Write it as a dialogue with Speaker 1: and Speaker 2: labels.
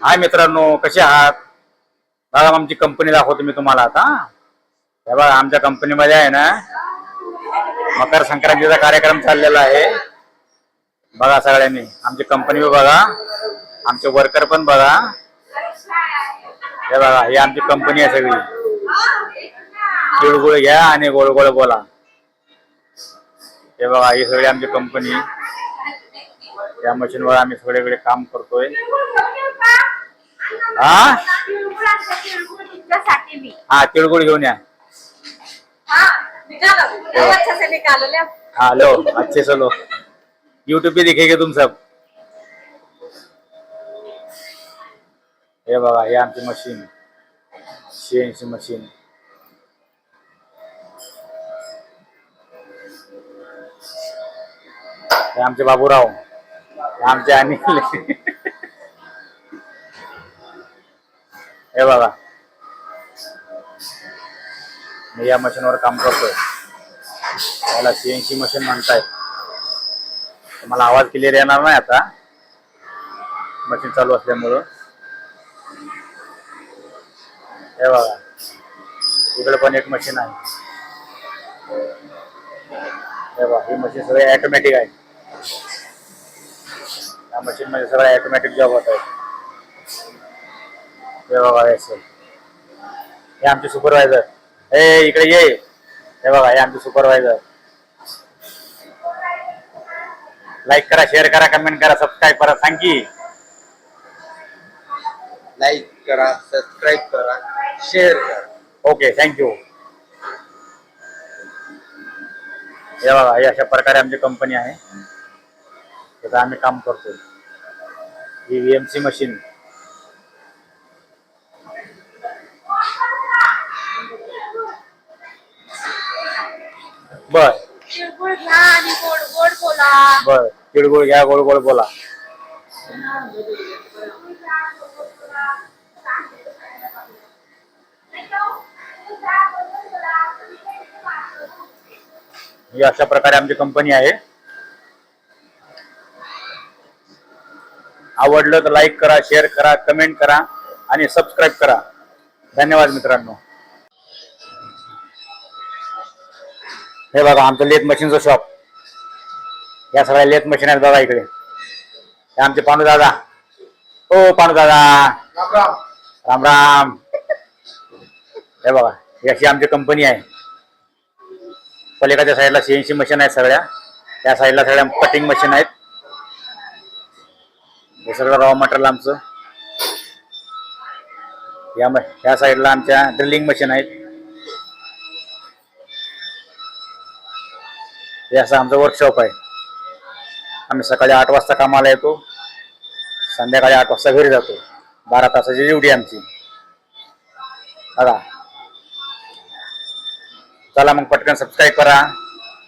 Speaker 1: हाय मित्रांनो, कसे आहात? बघा आमची कंपनी दाखवतो मी तुम्हाला आता. हे बघा आमच्या कंपनीमध्ये आहे ना मकर संक्रांतीचा कार्यक्रम चाललेला आहे. बघा सगळ्यांनी आमची कंपनी बघा, आमचे वर्कर पण बघा. हे बघा ही आमची कंपनी आहे सगळी. तिळगुळ घ्या आणि गोड गोड बोला. हे बघा ही सगळी आमची कंपनी. या मशीनवर आम्ही सगळे काम करतोय. हा तिळगुळ घेऊन या. हाँ लो अच्छे से लो, यूट्यूब पे दिखेगा तुम सब. हे बघा हे आमची मशीन, CNC मशीन. हे आमचे बाबूराव, हे आमचे अनिल. हे बघा मी या मशीनवर काम करतोय. याला CNC मशीन म्हणताय. मला आवाज क्लिअर येणार नाही आता मशीन चालू असल्यामुळं. हे बघा इकडे पण एक मशीन आहे. हे बघा ही मशीन सगळे ऑटोमॅटिक आहे. या मशीन मध्ये सगळं ऑटोमॅटिक जॉब होत आहे. हे बघा हे आमचे सुपरवायझर. हे इकडे ये. हे बघा हे आमचे सुपरवायझर. लाईक करा, शेअर करा, कमेंट करा, सबस्क्राईब करा. सांग की
Speaker 2: लाईक करा, सबस्क्राईब करा, शेअर करा.
Speaker 1: Okay thank you. हे बघा ही अशा प्रकारे आमची कंपनी आहे. त्याचं आम्ही काम करतोय. ही VMC मशीन. बर
Speaker 3: तिळगुळ घ्या आणि गोड गोड बोला.
Speaker 1: बर तिळगुळ घ्या, गोड गोड बोला. ही अशा प्रकारे आमची कंपनी आहे. आवडलं तर लाईक करा, शेअर करा, कमेंट करा आणि सबस्क्राईब करा. धन्यवाद मित्रांनो. हे बघा आमचं लेथ मशीनचं शॉप. या सगळ्या लेथ मशीन आहेत बघा इकडे. हे आमचे पांडू दादा. हो पांडू दादा,
Speaker 2: राम राम.
Speaker 1: राम राम. हे बघा ही अशी आमची कंपनी आहे. पलीकडच्या साईडला CNC मशीन आहेत सगळ्या. त्या साईडला सगळ्या कटिंग मशीन आहेत. हे सगळं रॉ मटेरियल आमचं. या साईडला आमच्या ड्रिलिंग मशीन आहेत. हे असं आमचं वर्कशॉप आहे. आम्ही सकाळी 8 वाजता कामाला येतो, संध्याकाळी 8 वाजता घरी जातो. 12 तासाची ड्युटी आमची. बघा चला मग पटकन सबस्क्राईब करा.